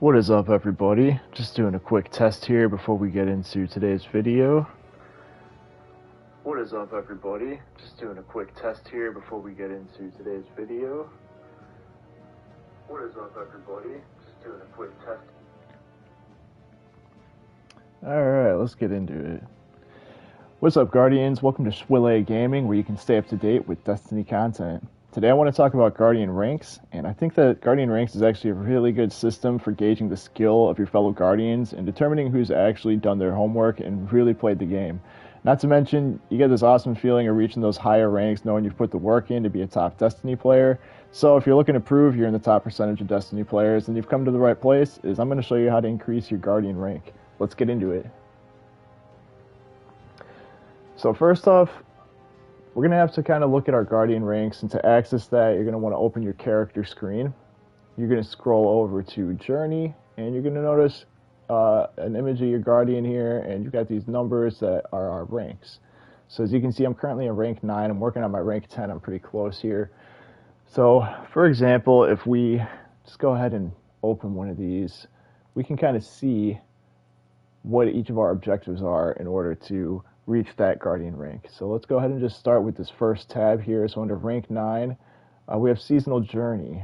What is up, everybody? Just doing a quick test here before we get into today's video. What is up, everybody? Just doing a quick test here before we get into today's video. What is up, everybody? Just doing a quick test. Alright, let's get into it. What's up, Guardians? Welcome to Swille Gaming, where you can stay up to date with Destiny content. Today I want to talk about Guardian Ranks, and I think that Guardian Ranks is actually a really good system for gauging the skill of your fellow Guardians and determining who's actually done their homework and really played the game. Not to mention, you get this awesome feeling of reaching those higher ranks knowing you've put the work in to be a top Destiny player. So if you're looking to prove you're in the top percentage of Destiny players, then you've come to the right place, as I'm going to show you how to increase your Guardian rank. Let's get into it. So first off, we're going to have to kind of look at our Guardian ranks, and to access that, you're going to want to open your character screen. You're going to scroll over to Journey, and you're going to notice an image of your Guardian here, and you've got these numbers that are our ranks. So as you can see, I'm currently in rank 9. I'm working on my rank 10. I'm pretty close here. So for example, if we just go ahead and open one of these, we can kind of see what each of our objectives are in order to reach that Guardian rank. So let's go ahead and just start with this first tab here. So under rank 9, we have Seasonal Journey,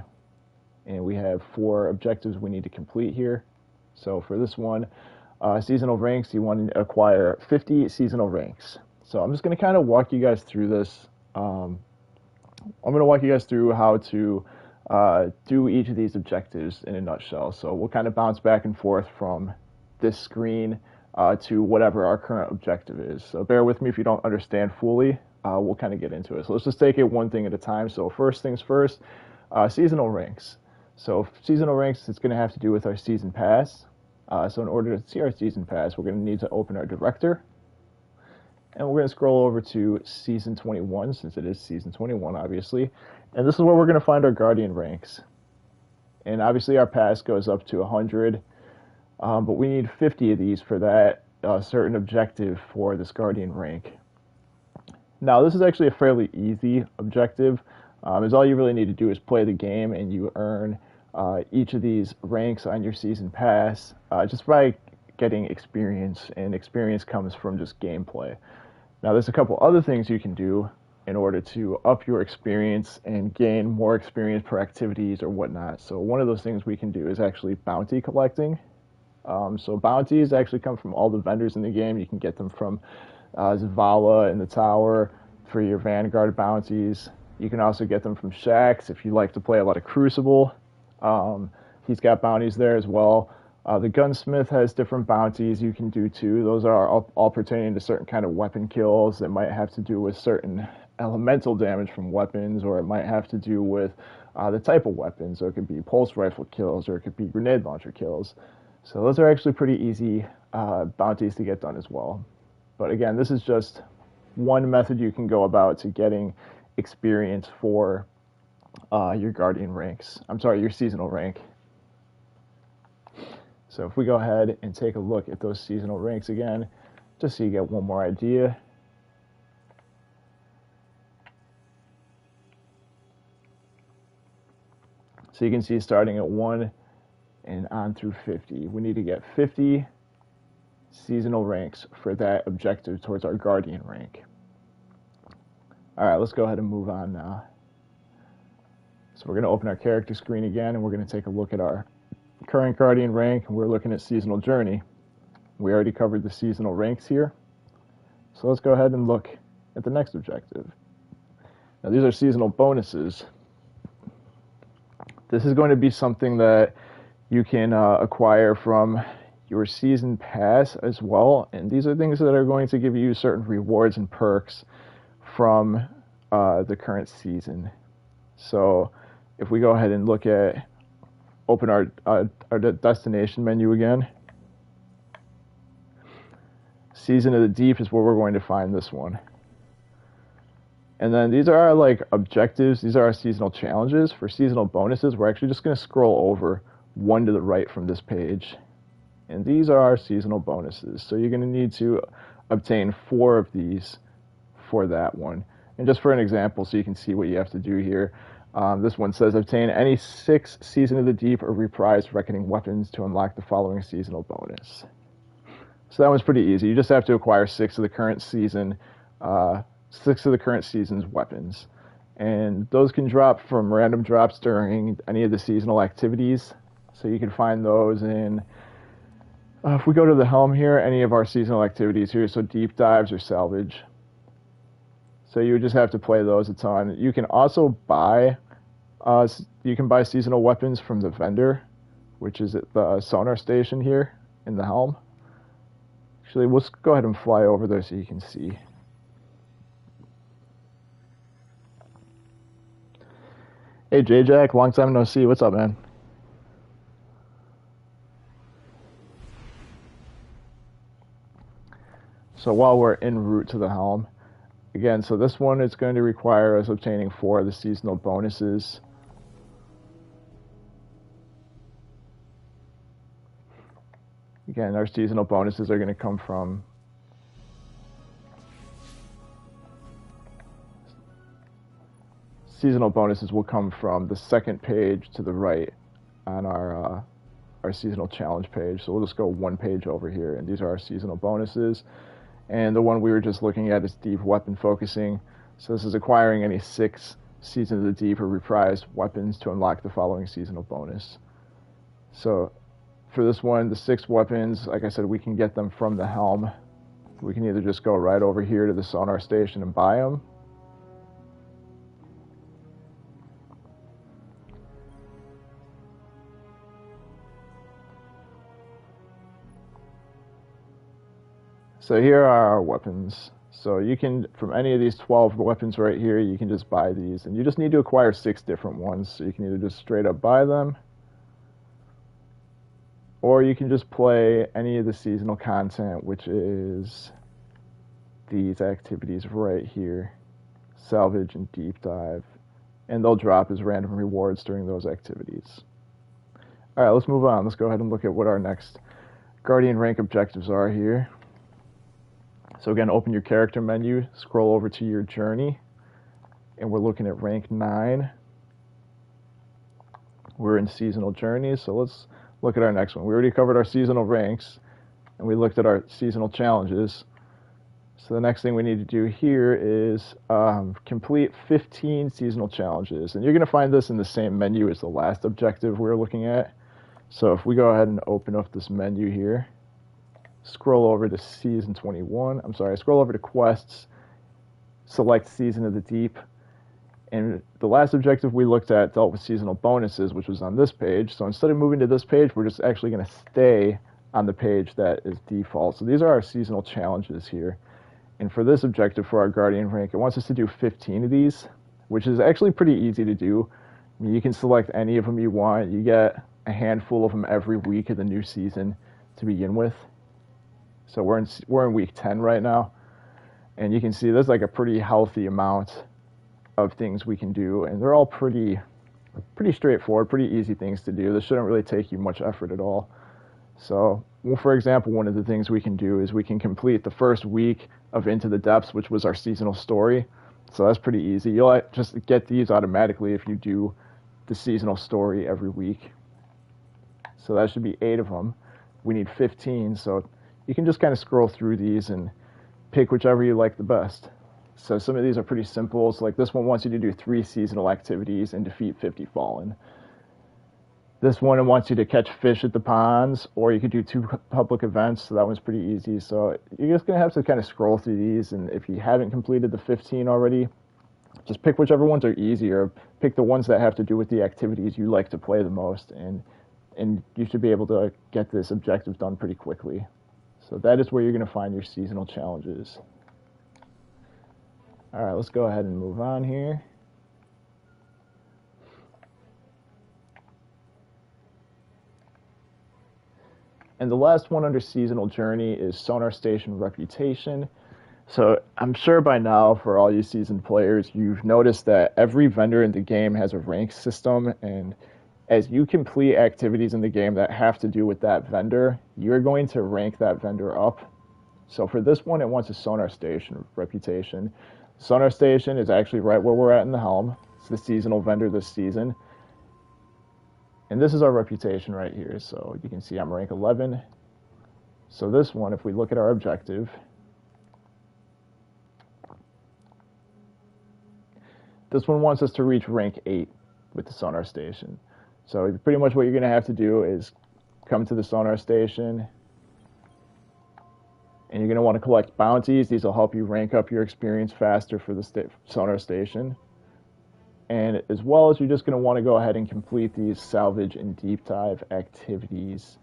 and we have 4 objectives we need to complete here. So for this one, seasonal ranks, you want to acquire 50 seasonal ranks. So I'm just going to kind of walk you guys through this. I'm going to walk you guys through how to do each of these objectives in a nutshell. So we'll kind of bounce back and forth from this screen to whatever our current objective is. So bear with me if you don't understand fully. We'll kind of get into it. So let's just take it one thing at a time. So first things first, seasonal ranks. So seasonal ranks, it's going to have to do with our season pass. So in order to see our season pass, we're going to need to open our director. And we're going to scroll over to season 21, since it is season 21, obviously. And this is where we're going to find our Guardian ranks. And obviously our pass goes up to 100. But we need 50 of these for that certain objective for this Guardian rank. Now, this is actually a fairly easy objective, as all you really need to do is play the game, and you earn each of these ranks on your season pass just by getting experience, and experience comes from just gameplay. Now, there's a couple other things you can do in order to up your experience and gain more experience per activities or whatnot. So one of those things we can do is actually bounty collecting. So bounties actually come from all the vendors in the game. You can get them from Zavala in the tower for your Vanguard bounties. You can also get them from Shaxx if you like to play a lot of Crucible. He's got bounties there as well. The Gunsmith has different bounties you can do too. Those are all pertaining to certain kind of weapon kills that might have to do with certain elemental damage from weapons, or it might have to do with the type of weapon. So it could be pulse rifle kills, or it could be grenade launcher kills. So those are actually pretty easy bounties to get done as well. But again, this is just one method you can go about to getting experience for your Guardian ranks. I'm sorry, your seasonal rank. So if we go ahead and take a look at those seasonal ranks again, just so you get one more idea. So you can see starting at 1 and on through 50. We need to get 50 seasonal ranks for that objective towards our Guardian rank. Alright, let's go ahead and move on now. So we're going to open our character screen again, and we're going to take a look at our current Guardian rank, and we're looking at Seasonal Journey. We already covered the seasonal ranks here. So let's go ahead and look at the next objective. Now these are seasonal bonuses. This is going to be something that you can acquire from your season pass as well, and these are things that are going to give you certain rewards and perks from the current season. So if we go ahead and look at, open our destination menu again, Season of the Deep is where we're going to find this one. And then these are our like objectives. These are our seasonal challenges. For seasonal bonuses, we're actually just going to scroll over one to the right from this page. And these are our seasonal bonuses. So you're going to need to obtain 4 of these for that one. And just for an example, so you can see what you have to do here, This one says obtain any 6 Season of the Deep or reprised Reckoning weapons to unlock the following seasonal bonus. So that one's pretty easy. You just have to acquire 6 of the current season, 6 of the current season's weapons. And those can drop from random drops during any of the seasonal activities. So you can find those in, if we go to the helm here, any of our seasonal activities here, so deep dives or salvage. So you would just have to play those a ton. You can also buy, seasonal weapons from the vendor, which is at the sonar station here in the helm. Actually, let's go ahead and fly over there so you can see. Hey, J-Jack, long time no see. What's up, man? So while we're en route to the helm, again, so this one is going to require us obtaining 4 of the seasonal bonuses. Again, our seasonal bonuses are going to come from the second page to the right on our seasonal challenge page. So we'll just go 1 page over here, and these are our seasonal bonuses. And the one we were just looking at is deep weapon focusing. So this is acquiring any 6 Season of the Deep or reprised weapons to unlock the following seasonal bonus. So for this one, the 6 weapons, like I said, we can get them from the helm. We can either just go right over here to the sonar station and buy them. So here are our weapons. So you can, from any of these 12 weapons right here, you can just buy these. And you just need to acquire 6 different ones. So you can either just straight up buy them, or you can just play any of the seasonal content, which is these activities right here, salvage and deep dive, and they'll drop as random rewards during those activities. All right, let's move on. Let's go ahead and look at what our next Guardian rank objectives are here. So again, open your character menu, scroll over to your journey, and we're looking at rank 9. We're in seasonal journeys, so let's look at our next one. We already covered our seasonal ranks, and we looked at our seasonal challenges. So the next thing we need to do here is complete 15 seasonal challenges. And you're going to find this in the same menu as the last objective we were looking at. So if we go ahead and open up this menu here, scroll over to scroll over to quests, select Season of the Deep. And the last objective we looked at dealt with seasonal bonuses, which was on this page. So instead of moving to this page, we're just actually going to stay on the page that is default. So these are our seasonal challenges here. And for this objective, for our Guardian rank, it wants us to do 15 of these, which is actually pretty easy to do. I mean, you can select any of them you want. You get a handful of them every week of the new season to begin with. So we're in week 10 right now. And you can see there's like a pretty healthy amount of things we can do, and they're all pretty straightforward, pretty easy things to do. This shouldn't really take you much effort at all. So, well, for example, one of the things we can do is we can complete the first week of Into the Depths, which was our seasonal story. So that's pretty easy. You'll just get these automatically if you do the seasonal story every week. So that should be 8 of them. We need 15, so you can just kind of scroll through these and pick whichever you like the best. So some of these are pretty simple. So like this one wants you to do 3 seasonal activities and defeat 50 Fallen. This one wants you to catch fish at the ponds, or you could do 2 public events. So that one's pretty easy. So you're just going to have to kind of scroll through these. And if you haven't completed the 15 already, just pick whichever ones are easier. Pick the ones that have to do with the activities you like to play the most. And you should be able to get this objective done pretty quickly. So that is where you're going to find your seasonal challenges. All right, let's go ahead and move on here. And the last one under seasonal journey is Sonar Station Reputation. So I'm sure by now, for all you seasoned players, you've noticed that every vendor in the game has a rank system, and as you complete activities in the game that have to do with that vendor, you're going to rank that vendor up. So for this one, it wants a Sonar Station Reputation. Sonar Station is actually right where we're at in the helm. So the seasonal vendor this season. And this is our reputation right here. So you can see I'm rank 11. So this one, if we look at our objective, this one wants us to reach rank 8 with the sonar station. So pretty much what you're going to have to do is come to the sonar station, and you're going to want to collect bounties. These will help you rank up your experience faster for the sonar station. And as well as you're just going to want to go ahead and complete these salvage and deep dive activities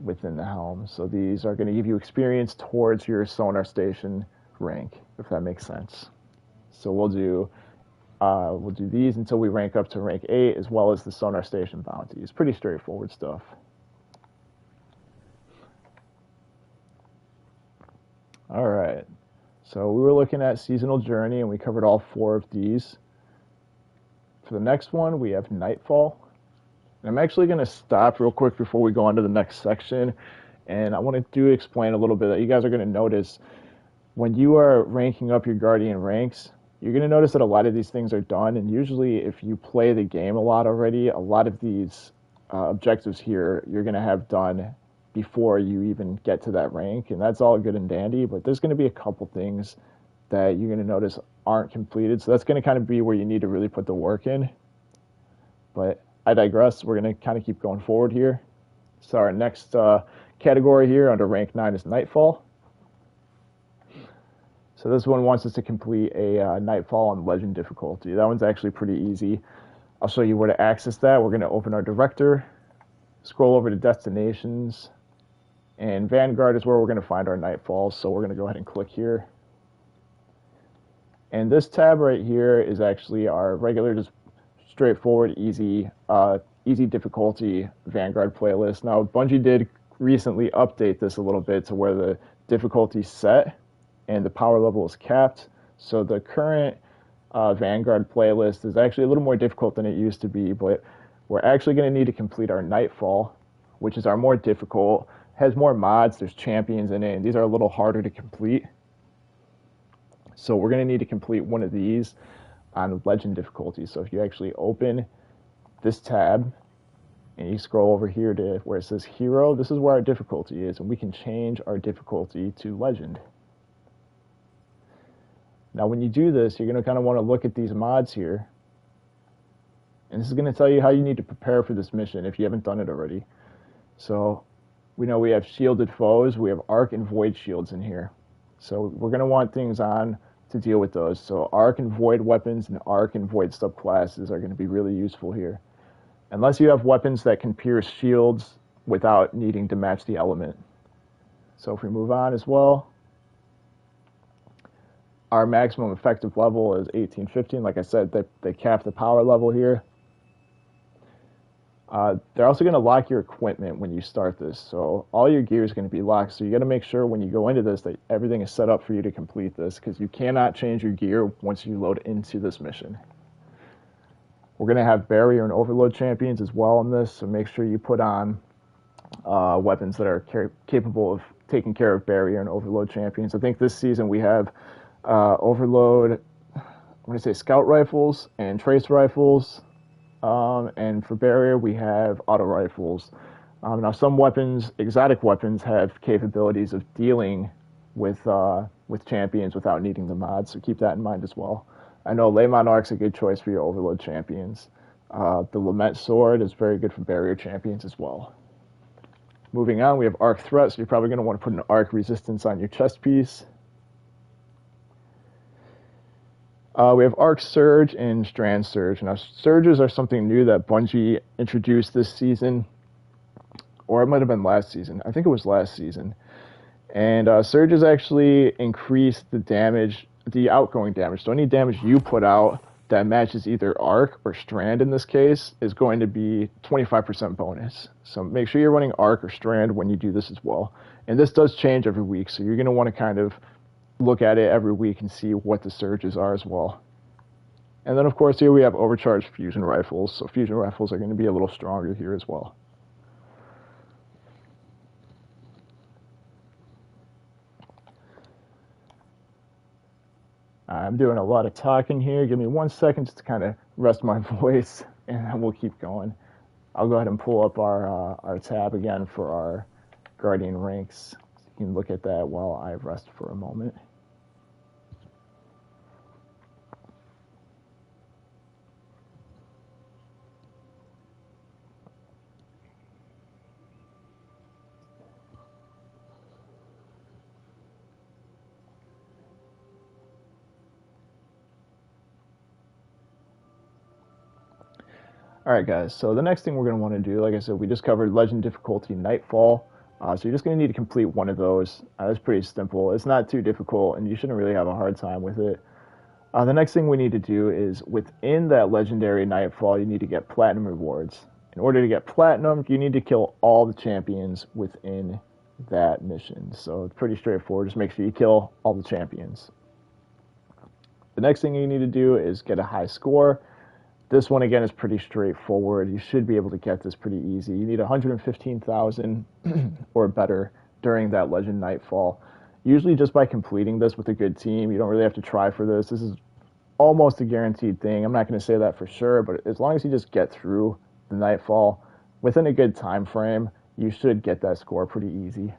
within the helm. So these are going to give you experience towards your sonar station rank, if that makes sense. So we'll do these until we rank up to rank 8, as well as the sonar station bounties. Pretty straightforward stuff. All right, so we were looking at Seasonal Journey, and we covered all 4 of these. For the next one, we have Nightfall. And I'm actually going to stop real quick before we go on to the next section, and I want to explain a little bit that you guys are going to notice when you are ranking up your Guardian ranks. You're going to notice that a lot of these things are done, and usually if you play the game a lot already, a lot of these objectives here you're going to have done before you even get to that rank, and that's all good and dandy, but there's going to be a couple things that you're going to notice aren't completed, so that's going to kind of be where you need to really put the work in. But I digress. We're going to kind of keep going forward here. So our next category here under rank 9 is Nightfall. So this one wants us to complete a Nightfall on Legend difficulty. That one's actually pretty easy. I'll show you where to access that. We're going to open our director, scroll over to Destinations, and Vanguard is where we're going to find our Nightfall. So we're going to go ahead and click here. And this tab right here is actually our regular, just straightforward, easy difficulty Vanguard playlist. Now, Bungie did recently update this a little bit to where the difficulty's set and the power level is capped. So the current Vanguard playlist is actually a little more difficult than it used to be, but we're actually going to need to complete our Nightfall, which is our more difficult, has more mods, there's champions in it, and these are a little harder to complete. So we're going to need to complete one of these on Legend difficulty. So if you actually open this tab and you scroll over here to where it says Hero, this is where our difficulty is, and we can change our difficulty to Legend. Now when you do this, you're going to kind of want to look at these mods here, and this is going to tell you how you need to prepare for this mission if you haven't done it already. So we know we have shielded foes, we have arc and void shields in here. So we're going to want things on to deal with those. So arc and void weapons and arc and void subclasses are going to be really useful here. Unless you have weapons that can pierce shields without needing to match the element. So if we move on as well, our maximum effective level is 1815. Like I said, they cap the power level here. They're also going to lock your equipment when you start this. So all your gear is going to be locked. So you got to make sure when you go into this that everything is set up for you to complete this, because you cannot change your gear once you load into this mission. We're going to have barrier and overload champions as well in this. So make sure you put on weapons that are capable of taking care of barrier and overload champions. I think this season we have overload, I'm going to say scout rifles and trace rifles. And for barrier, we have auto rifles. Now, some weapons, exotic weapons, have capabilities of dealing with champions without needing the mods, so keep that in mind as well. I know Ley Monarch's a good choice for your overload champions. The Lament Sword is very good for barrier champions as well. Moving on, we have arc threat, so you're probably going to want to put an arc resistance on your chest piece. We have Arc Surge and Strand Surge. Now, Surges are something new that Bungie introduced this season, or it might have been last season. I think it was last season. And Surges actually increase the damage, the outgoing damage. So any damage you put out that matches either Arc or Strand in this case is going to be 25% bonus. So make sure you're running Arc or Strand when you do this as well. And this does change every week, so you're going to want to kind of look at it every week and see what the surges are as well. And then, of course, here we have overcharged fusion rifles. So fusion rifles are going to be a little stronger here as well. I'm doing a lot of talking here. Give me 1 second just to kind of rest my voice, and then we'll keep going. I'll go ahead and pull up our tab again for our Guardian ranks. So you can look at that while I rest for a moment. Alright guys, so the next thing we're going to want to do, like I said, we just covered Legend difficulty Nightfall. So you're just going to need to complete one of those. It's pretty simple. It's not too difficult, and you shouldn't really have a hard time with it. The next thing we need to do is, within that Legendary Nightfall, you need to get Platinum rewards. In order to get Platinum, you need to kill all the champions within that mission. So it's pretty straightforward. Just make sure you kill all the champions. The next thing you need to do is get a high score. This one, again, is pretty straightforward. You should be able to get this pretty easy. You need 115,000 or better during that Legend Nightfall. Usually just by completing this with a good team. You don't really have to try for this. This is almost a guaranteed thing. I'm not going to say that for sure, but as long as you just get through the Nightfall within a good time frame, you should get that score pretty easy.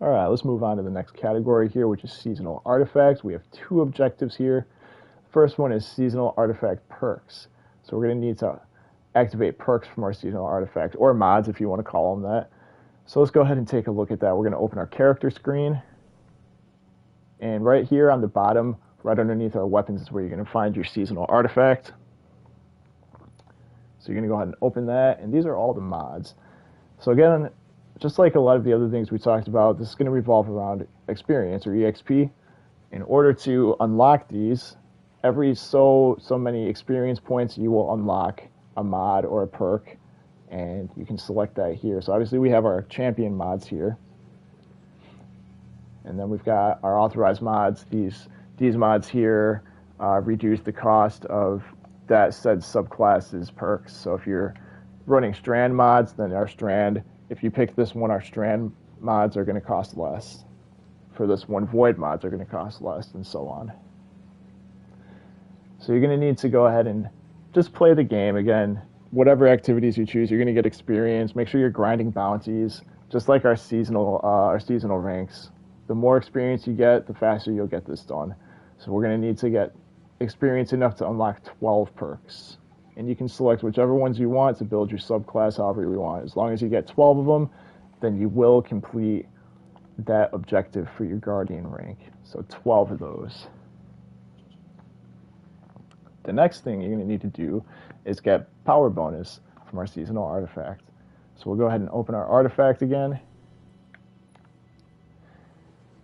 All right, let's move on to the next category here, which is seasonal artifacts. We have two objectives here. First one is seasonal artifact perks. So we're going to need to activate perks from our seasonal artifact, or mods if you want to call them that. So let's go ahead and take a look at that. We're going to open our character screen. And right here on the bottom, right underneath our weapons, is where you're going to find your seasonal artifact. So you're going to go ahead and open that. And these are all the mods. So again, just like a lot of the other things we talked about, this is going to revolve around experience, or EXP. In order to unlock these, every so many experience points, you will unlock a mod or a perk, and you can select that here. So obviously we have our champion mods here, and then we've got our authorized mods. These mods here reduce the cost of that said subclass's perks. So if you're running strand mods, then our strand, if you pick this one, our strand mods are going to cost less. For this one, void mods are going to cost less, and so on. So you're going to need to go ahead and just play the game. Again, whatever activities you choose, you're going to get experience. Make sure you're grinding bounties, just like our seasonal ranks. The more experience you get, the faster you'll get this done. So we're going to need to get experience enough to unlock 12 perks. And you can select whichever ones you want to build your subclass however you want. As long as you get 12 of them, then you will complete that objective for your Guardian rank. So 12 of those. The next thing you're going to need to do is get power bonus from our seasonal artifact. So we'll go ahead and open our artifact again.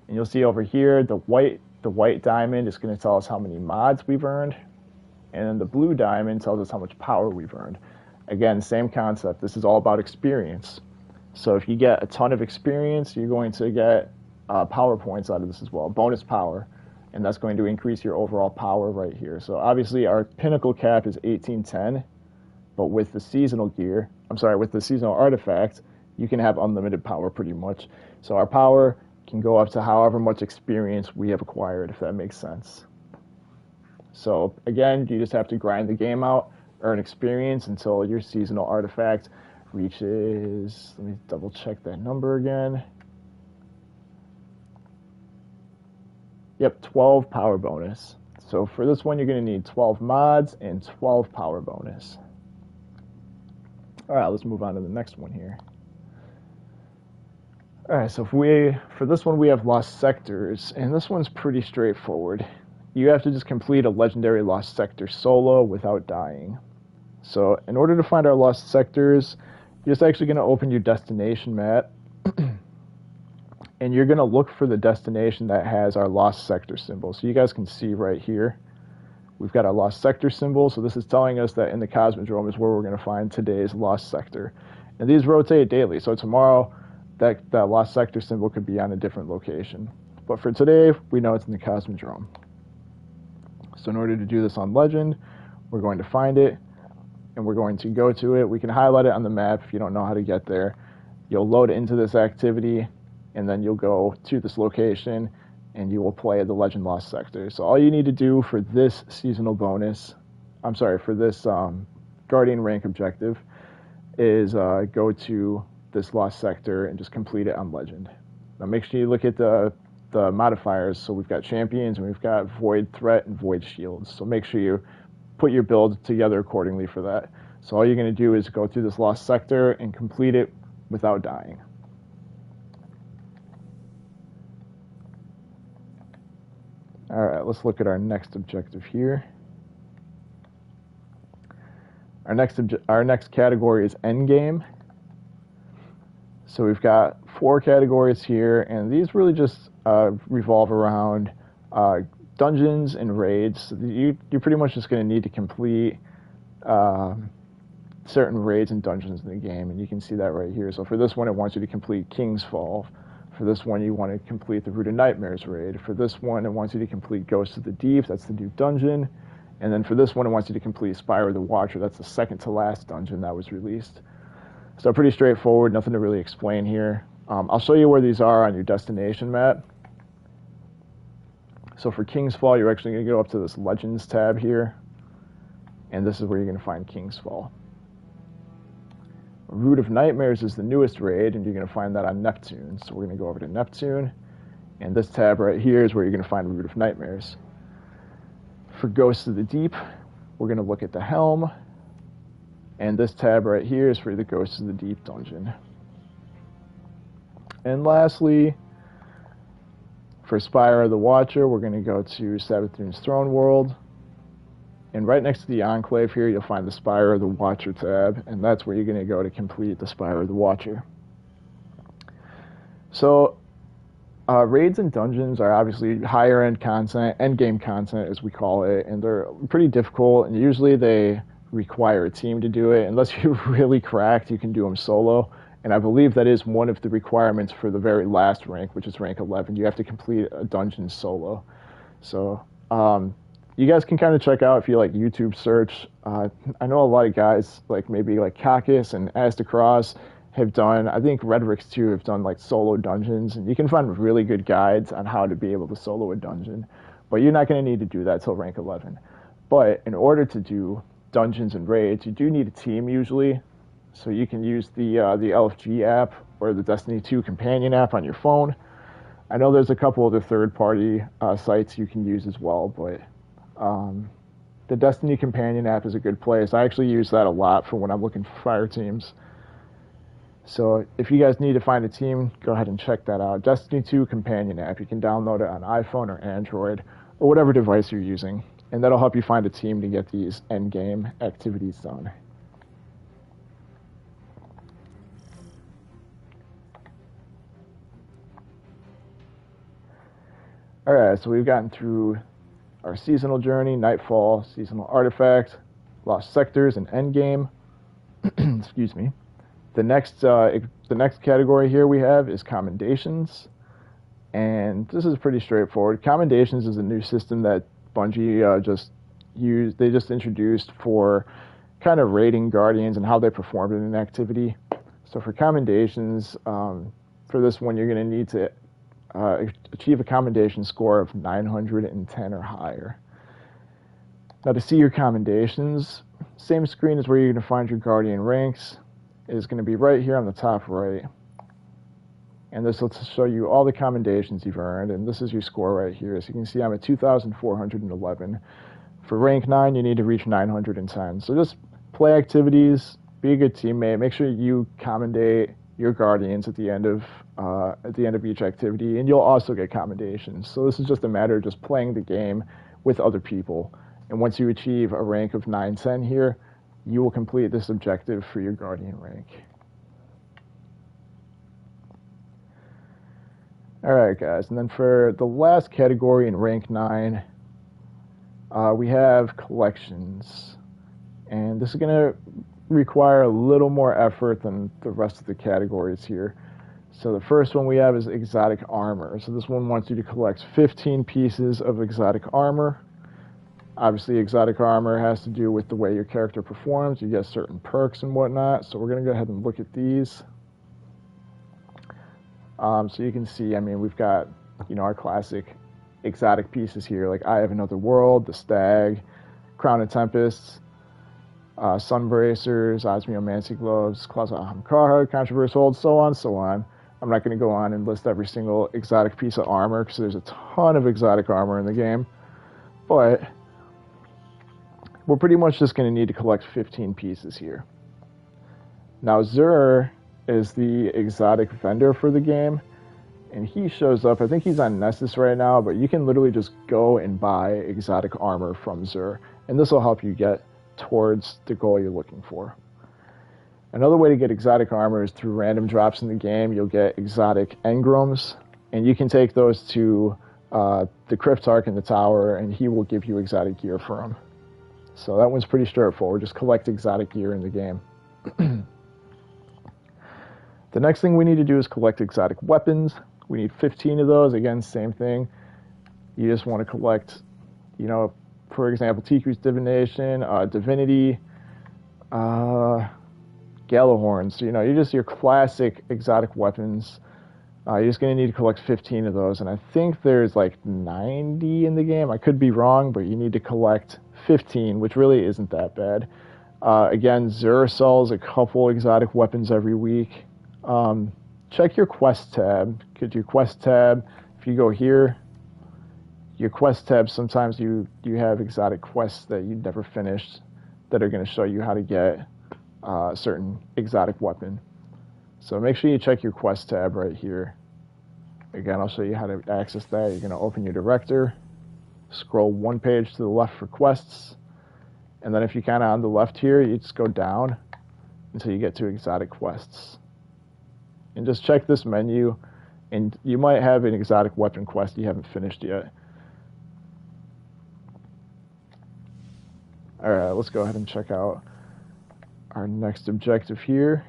And you'll see over here the white diamond is going to tell us how many mods we've earned. And then the blue diamond tells us how much power we've earned. Again, same concept. This is all about experience. So if you get a ton of experience, you're going to get power points out of this as well, bonus power. And that's going to increase your overall power right here. So obviously our pinnacle cap is 1810, but with the seasonal gear, with the seasonal artifact, you can have unlimited power pretty much. So our power can go up to however much experience we have acquired, if that makes sense. So again, you just have to grind the game out, earn experience until your seasonal artifact reaches, let me double check that number again. Yep, 12 power bonus. So for this one, you're going to need 12 mods and 12 power bonus. All right, let's move on to the next one here. All right, so for this one, we have Lost Sectors, and this one's pretty straightforward. You have to just complete a legendary Lost Sector solo without dying. So in order to find our Lost Sectors, you're just actually going to open your destination map, and you're going to look for the destination that has our Lost Sector symbol. So you guys can see right here, we've got our Lost Sector symbol. So this is telling us that in the Cosmodrome is where we're going to find today's Lost Sector. And these rotate daily. So tomorrow, that Lost Sector symbol could be on a different location. But for today, we know it's in the Cosmodrome. So in order to do this on Legend, we're going to find it, and we're going to go to it. We can highlight it on the map if you don't know how to get there. You'll load into this activity, and then you'll go to this location, and you will play the Legend Lost Sector. So all you need to do for this seasonal bonus, I'm sorry, for this Guardian rank objective, is go to this Lost Sector and just complete it on Legend. Now make sure you look at the modifiers. So we've got champions and we've got Void Threat and Void Shields. So make sure you put your build together accordingly for that. So all you're going to do is go through this Lost Sector and complete it without dying. Alright, let's look at our next objective here. Our next category is Endgame. So we've got 4 categories here, and these really just revolve around dungeons and raids. So you're pretty much just going to need to complete certain raids and dungeons in the game, and you can see that right here. So for this one, it wants you to complete King's Fall. For this one, you want to complete the Root of Nightmares raid. For this one, it wants you to complete Ghosts of the Deep. That's the new dungeon. And then for this one, it wants you to complete Spire of the Watcher. That's the second to last dungeon that was released. So pretty straightforward, nothing to really explain here. I'll show you where these are on your destination map. So for King's Fall, you're actually going to go up to this Legends tab here. And this is where you're going to find King's Fall. Root of Nightmares is the newest raid, and you're going to find that on Neptune. So we're going to go over to Neptune, and this tab right here is where you're going to find Root of Nightmares. For Ghosts of the Deep, we're going to look at the Helm, and this tab right here is for the Ghosts of the Deep dungeon. And lastly, for Spire of the Watcher, we're going to go to Savathun's Throne World. And right next to the Enclave here, you'll find the Spire of the Watcher tab, and that's where you're going to go to complete the Spire of the Watcher. So, raids and dungeons are obviously higher-end content, endgame content as we call it, and they're pretty difficult, and usually they require a team to do it. Unless you're really cracked, you can do them solo, and I believe that is one of the requirements for the very last rank, which is rank 11. You have to complete a dungeon solo. So, you guys can kind of check out if you like YouTube search. I know a lot of guys, like maybe like Kakis and Astacross, have done, I think Redrix too, have done like solo dungeons, and you can find really good guides on how to be able to solo a dungeon. But you're not going to need to do that till rank 11. But in order to do dungeons and raids, you do need a team usually. So you can use the LFG app or the Destiny 2 companion app on your phone. I know there's a couple other third-party sites you can use as well, but the Destiny companion app is a good place. I actually use that a lot for when I'm looking for fire teams. So if you guys need to find a team, go ahead and check that out. Destiny 2 companion app. You can download it on iPhone or Android or whatever device you're using, and that'll help you find a team to get these endgame activities done. Alright, so we've gotten through our seasonal journey, Nightfall, seasonal artifact, lost sectors, and endgame. Excuse me. The next category here we have is commendations, and this is pretty straightforward. Commendations is a new system that Bungie they just introduced for kind of rating Guardians and how they performed in an activity. So for commendations, for this one, you're going to need to achieve a commendation score of 910 or higher. Now to see your commendations, same screen as where you're going to find your Guardian ranks is going to be right here on the top right. And this will show you all the commendations you've earned, and this is your score right here. So you can see I'm at 2,411. For rank 9, you need to reach 910. So just play activities, be a good teammate, make sure you commendate your Guardians at the end of each activity, and you'll also get commendations. So this is just a matter of just playing the game with other people. And once you achieve a rank of 910 here, you will complete this objective for your Guardian rank. Alright guys, and then for the last category in rank 9, we have collections. And this is going to require a little more effort than the rest of the categories here. So the first one we have is exotic armor. So this one wants you to collect 15 pieces of exotic armor. Obviously, exotic armor has to do with the way your character performs. You get certain perks and whatnot. So we're going to go ahead and look at these. So you can see, I mean, we've got, our classic exotic pieces here, like Eye of Another World, the Stag, Crown of Tempests, Sunbracers, Osmiomancy Gloves, Claws of Ahamkara, Controversial Hold, so on, so on. I'm not going to go on and list every single exotic piece of armor because there's a ton of exotic armor in the game. But we're pretty much just going to need to collect 15 pieces here. Now, Xur is the exotic vendor for the game, and he shows up. I think he's on Nessus right now, but you can literally just go and buy exotic armor from Xur, and this will help you get towards the goal you're looking for. Another way to get exotic armor is through random drops in the game. You'll get exotic engrams, and you can take those to the Cryptarch in the tower, and he will give you exotic gear for them. So that one's pretty straightforward. Just collect exotic gear in the game. The next thing we need to do is collect exotic weapons. We need 15 of those. Again, same thing. You just want to collect, you know, for example, Tiku's Divination, Divinity, Gallowhorns. You know, you're just your classic exotic weapons. You're just going to need to collect 15 of those. And I think there's like 90 in the game. I could be wrong, but you need to collect 15, which really isn't that bad. Again, Xur sells a couple exotic weapons every week. Check your quest tab. Could your quest tab, if you go here, your quest tab, sometimes you have exotic quests that you never finished that are going to show you how to get a certain exotic weapon. So make sure you check your quest tab right here. Again, I'll show you how to access that. You're going to open your director, scroll one page to the left for quests, and then if you're kind of on the left here, you just go down until you get to exotic quests. And just check this menu, and you might have an exotic weapon quest you haven't finished yet. Alright, let's go ahead and check out our next objective here.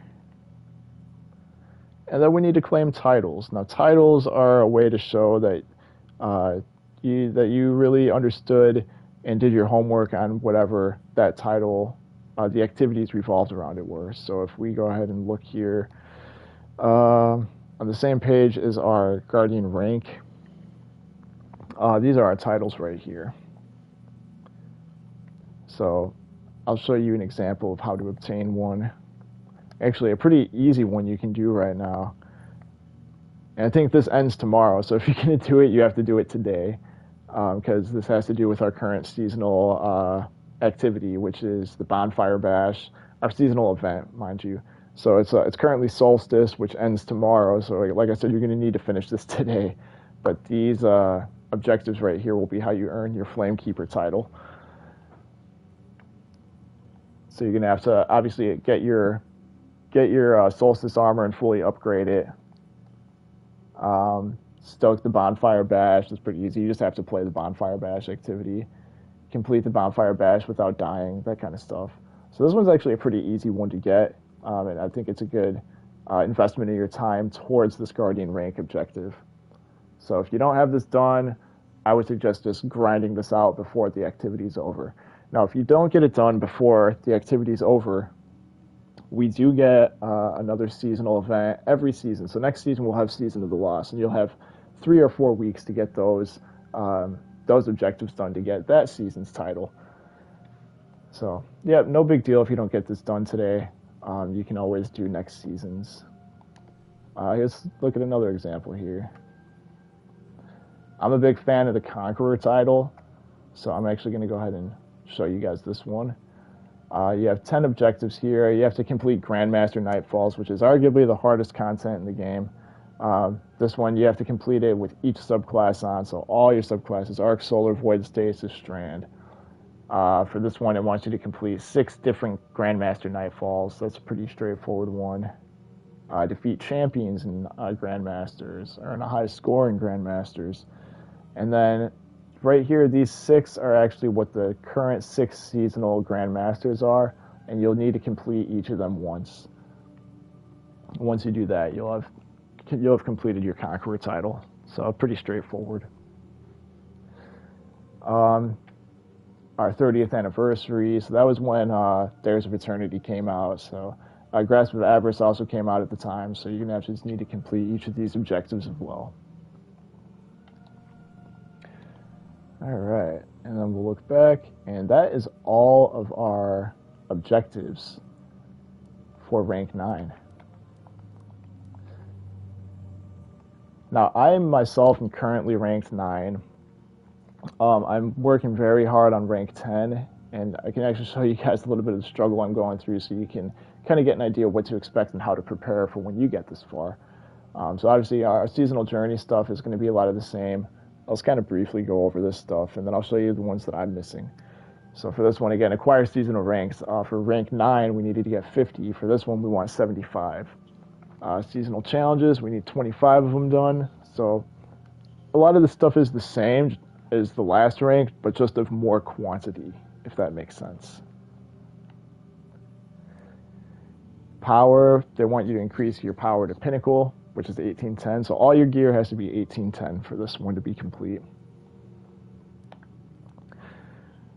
And then we need to claim titles. Now, titles are a way to show that you really understood and did your homework on whatever that title, the activities revolved around it were. So if we go ahead and look here, on the same page as our Guardian rank, these are our titles right here. So I'll show you an example of how to obtain one. Actually, a pretty easy one you can do right now. And I think this ends tomorrow, so if you're going to do it, you have to do it today, because this has to do with our current seasonal activity, which is the Bonfire Bash, our seasonal event, mind you. So it's currently Solstice, which ends tomorrow. So like I said, you're going to need to finish this today. But these objectives right here will be how you earn your Flamekeeper title. So you're going to have to obviously get your Solstice armor and fully upgrade it. Stoke the Bonfire Bash. That's pretty easy. You just have to play the Bonfire Bash activity. Complete the Bonfire Bash without dying, that kind of stuff. So this one's actually a pretty easy one to get. And I think it's a good investment of your time towards this Guardian rank objective. So if you don't have this done, I would suggest just grinding this out before the activity's over. Now, if you don't get it done before the activity's over, we do get another seasonal event every season. So next season we'll have Season of the Lost, and you'll have 3 or 4 weeks to get those objectives done to get that season's title. So yeah, no big deal if you don't get this done today. You can always do next season's. Let's look at another example here. I'm a big fan of the Conqueror title, so I'm actually going to go ahead and show you guys this one. You have 10 objectives here. You have to complete Grandmaster Nightfalls, which is arguably the hardest content in the game. This one, you have to complete it with each subclass on, so all your subclasses, Arc, Solar, Void, Stasis, Strand. For this one, it wants you to complete 6 different Grandmaster Nightfalls. That's a pretty straightforward one. Defeat champions in Grandmasters, earn a high score in Grandmasters. And then right here, these 6 are actually what the current 6 seasonal Grandmasters are, and you'll need to complete each of them once. Once you do that, you'll have completed your Conqueror title. So pretty straightforward. Our 30th anniversary, so that was when Dares of Eternity came out. So Grasp of Avarice also came out at the time, so you're going to just need to complete each of these objectives as well. All right, and then we'll look back, and that is all of our objectives for rank 9. Now, I myself am currently ranked 9. I'm working very hard on rank 10, and I can actually show you guys a little bit of the struggle I'm going through so you can kind of get an idea of what to expect and how to prepare for when you get this far. So obviously our seasonal journey stuff is going to be a lot of the same. I'll just kind of briefly go over this stuff, and then I'll show you the ones that I'm missing. So for this one, again, acquire seasonal ranks. For rank 9, we needed to get 50. For this one, we want 75. Seasonal challenges, we need 25 of them done. So a lot of the stuff is the same as the last rank, but just of more quantity, if that makes sense. Power, they want you to increase your power to pinnacle, which is 1810. So all your gear has to be 1810 for this one to be complete.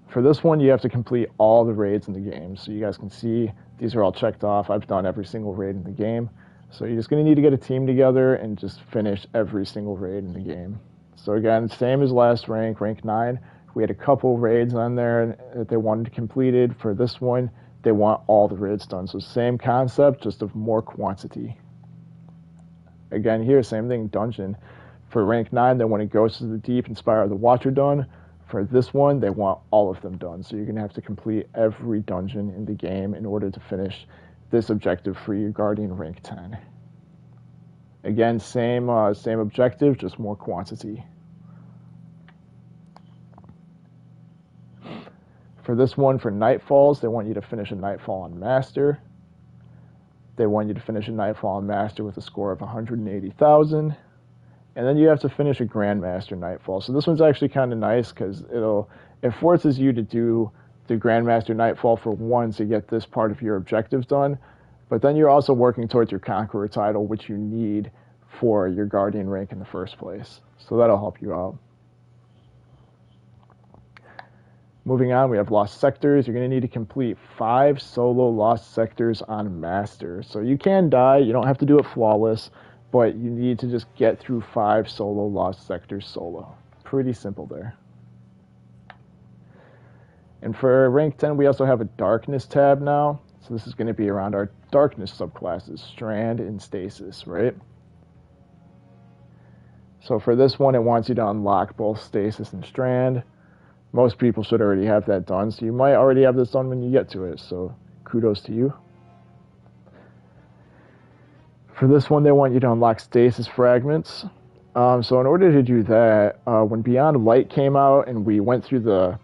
For this one, you have to complete all the raids in the game. So you guys can see these are all checked off. I've done every single raid in the game. So you're just going to need to get a team together and just finish every single raid in the game. So again, same as last rank, rank 9. We had a couple raids on there that they wanted completed. For this one, they want all the raids done. So same concept, just of more quantity. Again, here, same thing, dungeon. For rank 9, they want Ghosts of the Deep and Spire of the Watcher done. For this one, they want all of them done. So you're going to have to complete every dungeon in the game in order to finish this objective for your Guardian rank 10. Again, same objective, just more quantity. For this one, for Nightfalls, they want you to finish a Nightfall on Master. They want you to finish a Nightfall on Master with a score of 180,000. And then you have to finish a Grandmaster Nightfall. So this one's actually kind of nice because it forces you to do the Grandmaster Nightfall for once to get this part of your objectives done. But then you're also working towards your Conqueror title, which you need for your Guardian rank in the first place. So that'll help you out. Moving on, we have Lost Sectors. You're going to need to complete 5 solo Lost Sectors on Master. So you can die. You don't have to do it flawless, but you need to just get through 5 solo Lost Sectors solo. Pretty simple there. And for rank 10, we also have a Darkness tab now. So this is going to be around our Darkness subclasses, Strand and Stasis, right? So for this one, it wants you to unlock both Stasis and Strand. Most people should already have that done, so you might already have this done when you get to it, so kudos to you. For this one, they want you to unlock Stasis Fragments. So in order to do that, when Beyond Light came out and we went through the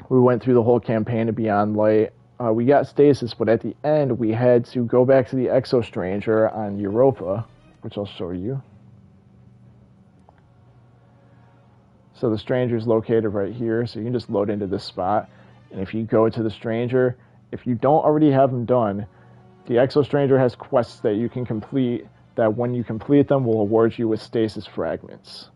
whole campaign of Beyond Light, we got Stasis, but at the end, we had to go back to the Exo Stranger on Europa, which I'll show you. So the Stranger is located right here, so you can just load into this spot. And if you go to the Stranger, if you don't already have them done, the Exo Stranger has quests that you can complete that when you complete them will award you with Stasis Fragments.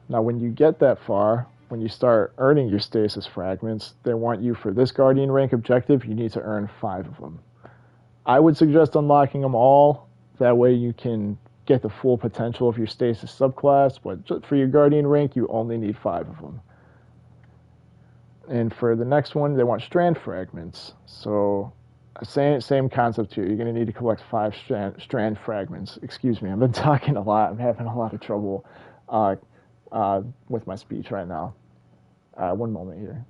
Now when you get that far, when you start earning your Stasis Fragments, they want you for this Guardian rank objective, you need to earn 5 of them. I would suggest unlocking them all, that way you can get the full potential of your Stasis subclass, but just for your Guardian rank, you only need 5 of them. And for the next one, they want Strand Fragments. So same concept here. You're going to need to collect 5 strand fragments. Excuse me, I've been talking a lot. I'm having a lot of trouble with my speech right now. One moment here.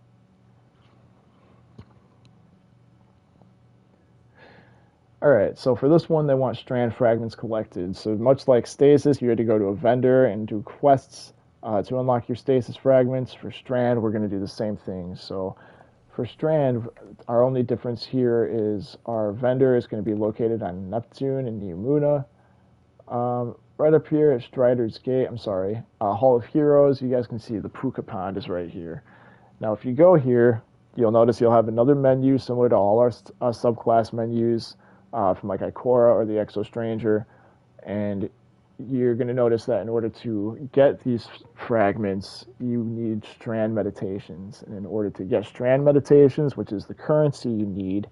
All right, so for this one, they want strand fragments collected. So much like Stasis, you had to go to a vendor and do quests to unlock your Stasis fragments. For Strand, we're going to do the same thing. So for Strand, our only difference here is our vendor is going to be located on Neptune and Neomuna. Right up here at Strider's Gate, Hall of Heroes, you guys can see the Puka Pond is right here. Now, if you go here, you'll notice you'll have another menu similar to all our subclass menus. From like Ikora or the Exo Stranger, and you're going to notice that in order to get these fragments, you need Strand Meditations, and in order to get Strand Meditations, which is the currency you need,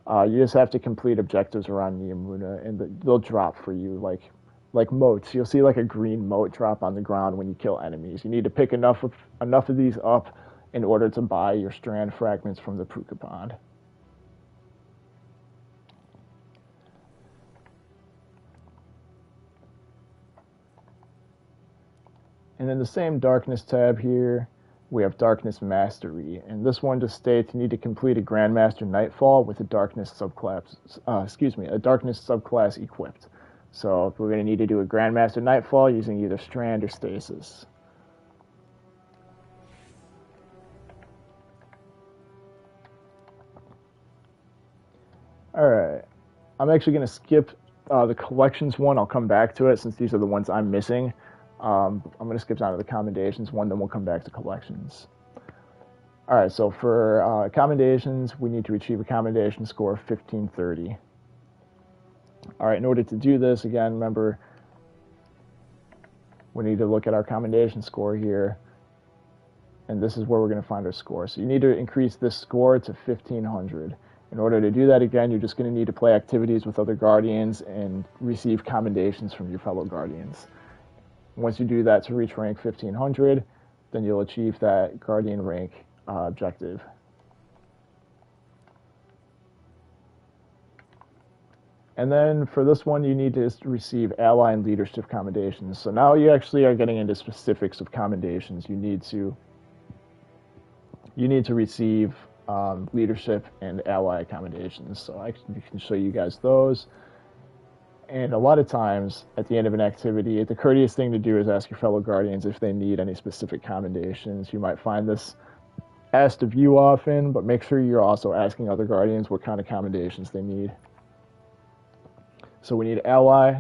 you just have to complete objectives around Neomuna, and they'll drop for you like like motes. You'll see like a green mote drop on the ground when you kill enemies. You need to pick enough of these up in order to buy your strand fragments from the Pruka Pond. And in the same darkness tab here, we have Darkness Mastery, and this one just states you need to complete a Grandmaster Nightfall with a Darkness subclass. A Darkness subclass equipped. So we're going to need to do a Grandmaster Nightfall using either Strand or Stasis. All right, I'm actually going to skip the collections one. I'll come back to it since these are the ones I'm missing. I'm going to skip down to the commendations one, then we'll come back to collections. All right, so for commendations, we need to achieve a commendation score of 1530. All right, in order to do this, again, remember, we need to look at our commendation score here, and this is where we're going to find our score. So you need to increase this score to 1500. In order to do that, again, you're just going to need to play activities with other Guardians and receive commendations from your fellow Guardians. Once you do that to reach rank 1500, then you'll achieve that Guardian rank objective. And then for this one, you need to receive ally and leadership commendations. So now you actually are getting into specifics of commendations. You need to receive leadership and ally commendations. So I can show you guys those. And a lot of times, at the end of an activity, the courteous thing to do is ask your fellow Guardians if they need any specific commendations. You might find this asked of you often, but make sure you're also asking other Guardians what kind of commendations they need. So we need ally,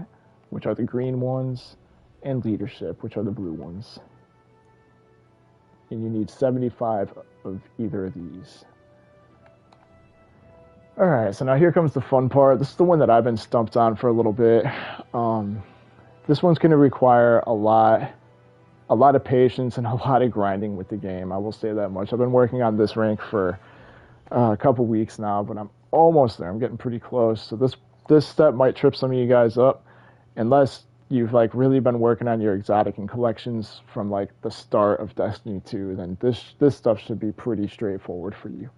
which are the green ones, and leadership, which are the blue ones. And you need 75 of either of these. All right, so now here comes the fun part. This is the one that I've been stumped on for a little bit. This one's going to require a lot of patience and a lot of grinding with the game. I will say that much. I've been working on this rank for a couple weeks now, but I'm almost there. I'm getting pretty close. So this step might trip some of you guys up, unless you've like really been working on your exotic and collections from like the start of Destiny 2. Then this stuff should be pretty straightforward for you.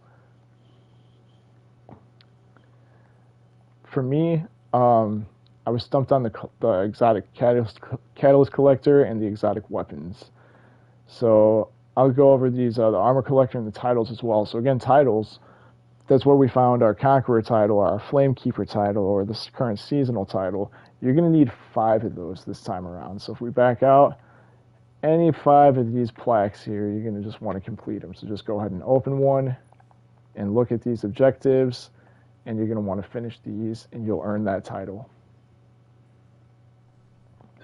For me, I was stumped on the exotic catalyst collector and the exotic weapons. So I'll go over these, the armor collector and the titles as well. So again, titles, that's where we found our Conqueror title, our Flamekeeper title, or this current seasonal title. You're going to need 5 of those this time around. So if we back out, any 5 of these plaques here, you're going to just want to complete them. So just go ahead and open one and look at these objectives, and you're going to want to finish these, and you'll earn that title.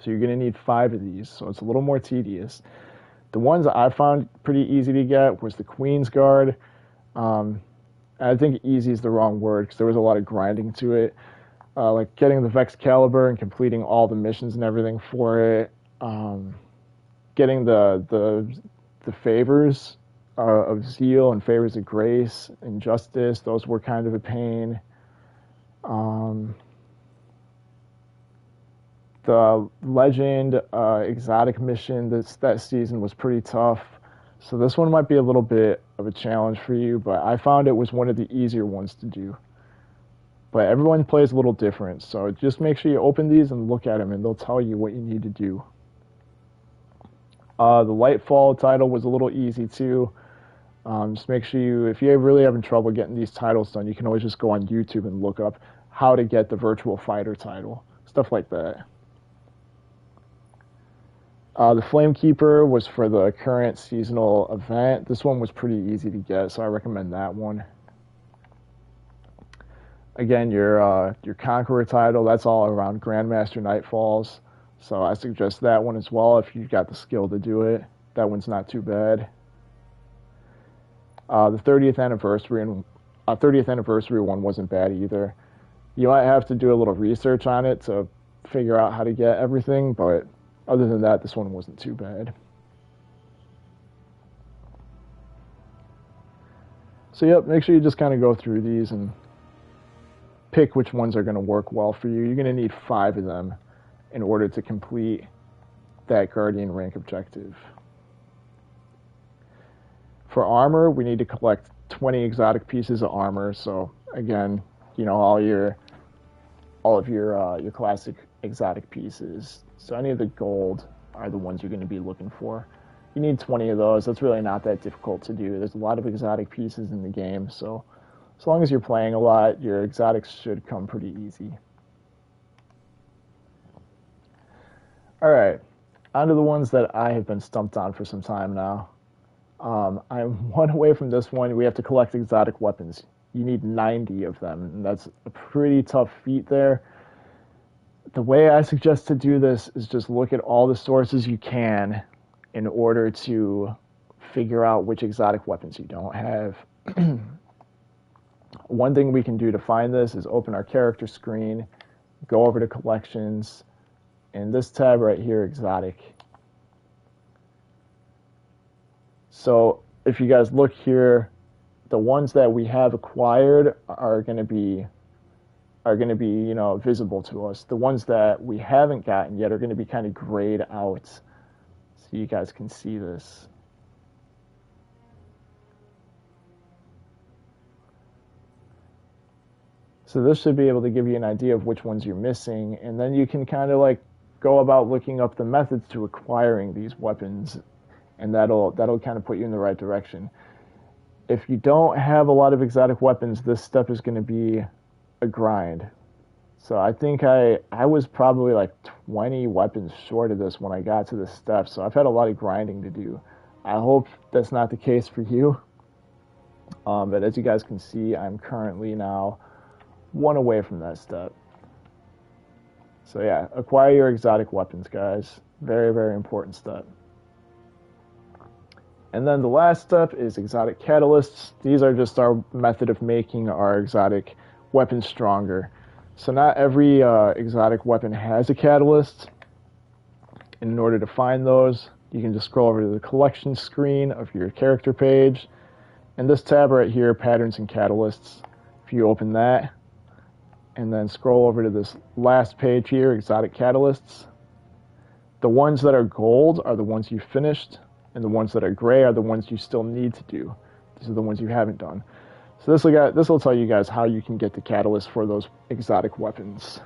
So you're going to need 5 of these, so it's a little more tedious. The ones that I found pretty easy to get was the Queen's Guard. I think easy is the wrong word because there was a lot of grinding to it. Like getting the Vex Caliber and completing all the missions and everything for it. Getting the favors of Zeal and favors of Grace and Justice, those were kind of a pain. The Legend exotic mission that season was pretty tough. So this one might be a little bit of a challenge for you, but I found it was one of the easier ones to do. But everyone plays a little different, so just make sure you open these and look at them, and they'll tell you what you need to do. The Lightfall title was a little easy too. Just make sure if you're really having trouble getting these titles done, you can always just go on YouTube and look up how to get the Virtual Fighter title, stuff like that. The Flamekeeper was for the current seasonal event. This one was pretty easy to get, so I recommend that one. Again, your Conqueror title, that's all around Grandmaster Nightfalls, so I suggest that one as well if you've got the skill to do it. That one's not too bad. The 30th anniversary one wasn't bad either. You might have to do a little research on it to figure out how to get everything, but other than that, this one wasn't too bad. So yep, make sure you just kind of go through these and pick which ones are going to work well for you. You're going to need 5 of them. in order to complete that Guardian rank objective. For armor, we need to collect 20 exotic pieces of armor. So again, you know, all of your classic exotic pieces. So any of the gold are the ones you're going to be looking for. You need 20 of those. That's really not that difficult to do. There's a lot of exotic pieces in the game, so as long as you're playing a lot, your exotics should come pretty easy. All right, on to the ones that I have been stumped on for some time now. I'm one away from this one. We have to collect exotic weapons. You need 90 of them, and that's a pretty tough feat there. The way I suggest to do this is just look at all the sources you can in order to figure out which exotic weapons you don't have. One thing we can do to find this is open our character screen, go over to collections, and this tab right here, exotic. So if you guys look here, the ones that we have acquired are going to be you know, visible to us. The ones that we haven't gotten yet are going to be kind of grayed out, so you guys can see this. So this should be able to give you an idea of which ones you're missing, and then you can kind of like go about looking up the methods to acquiring these weapons, and that'll kind of put you in the right direction. If you don't have a lot of exotic weapons, this step is going to be a grind. So I think I was probably like 20 weapons short of this when I got to this step, so I've had a lot of grinding to do. I hope that's not the case for you, but as you guys can see, I'm currently now one away from that step. So yeah, acquire your exotic weapons, guys. Very, very important step. And then the last step is exotic catalysts. These are just our method of making our exotic weapons stronger. So not every exotic weapon has a catalyst. And in order to find those, you can just scroll over to the collection screen of your character page. And this tab right here, patterns and catalysts, if you open that, and then scroll over to this last page here, exotic catalysts. The ones that are gold are the ones you finished, and the ones that are gray are the ones you still need to do. These are the ones you haven't done. So this will tell you guys how you can get the catalyst for those exotic weapons.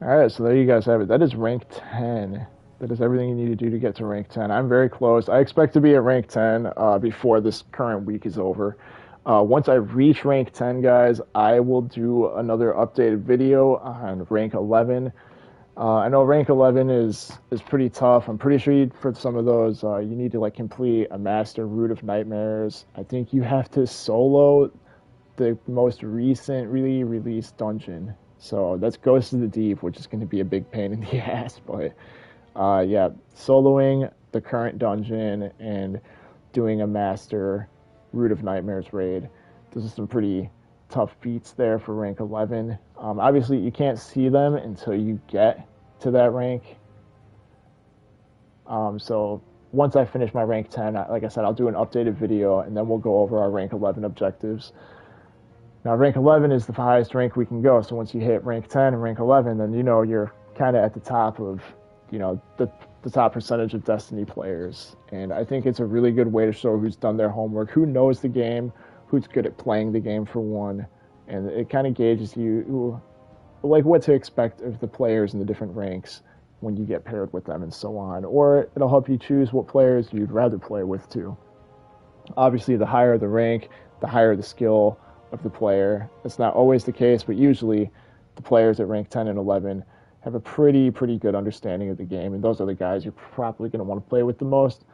Alright, so there you guys have it. That is rank 10. That is everything you need to do to get to rank 10. I'm very close. I expect to be at rank 10 before this current week is over. Once I reach rank 10, guys, I will do another updated video on rank 11. I know rank 11 is pretty tough. I'm pretty sure for some of those, you need to like complete a master Root of Nightmares. I think you have to solo the most recently released dungeon. So that's Ghost of the Deep, which is going to be a big pain in the ass. But yeah, soloing the current dungeon and doing a master Root of Nightmares raid. Those are some pretty tough beats there for rank 11. Obviously, you can't see them until you get to that rank. So once I finish my rank 10, like I said, I'll do an updated video, and then we'll go over our rank 11 objectives. Now, rank 11 is the highest rank we can go, so once you hit rank 10 and rank 11, then you know you're kind of at the top of, you know, the top percentage of Destiny players. And I think it's a really good way to show who's done their homework, who knows the game, who's good at playing the game for one, and it kind of gauges you, like what to expect of the players in the different ranks when you get paired with them and so on. Or it'll help you choose what players you'd rather play with too. Obviously, the higher the rank, the higher the skill of the player. It's not always the case, but usually the players at rank 10 and 11 have a pretty good understanding of the game, and those are the guys you're probably going to want to play with the most.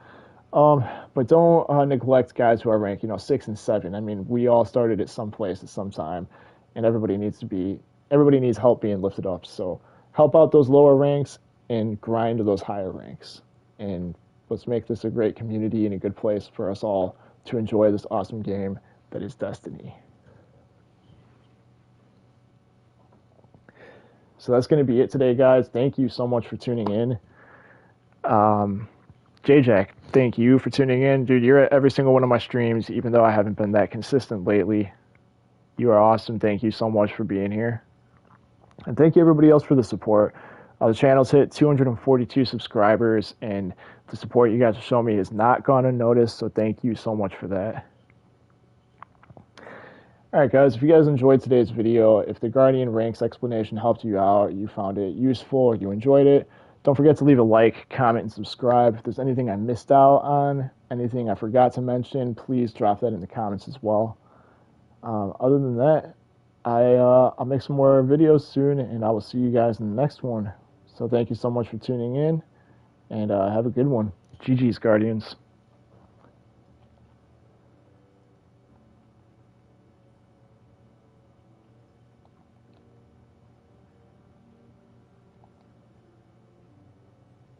But don't neglect guys who are ranked, 6 and 7. I mean, we all started at some place at some time, and everybody needs help being lifted up. So help out those lower ranks and grind to those higher ranks. And let's make this a great community and a good place for us all to enjoy this awesome game that is Destiny. So that's going to be it today, guys. Thank you so much for tuning in. J-Jack, thank you for tuning in. Dude, you're at every single one of my streams, even though I haven't been that consistent lately. You are awesome. Thank you so much for being here. And thank you everybody else for the support. The channel's hit 242 subscribers, and the support you guys have shown me has not gone unnoticed, so thank you so much for that. Alright guys, if you guys enjoyed today's video, if the Guardian Ranks explanation helped you out, you found it useful, you enjoyed it, don't forget to leave a like, comment, and subscribe. If there's anything I missed out on, anything I forgot to mention, please drop that in the comments as well. Other than that, I'll make some more videos soon, and I will see you guys in the next one. So thank you so much for tuning in, and have a good one. GG's, Guardians.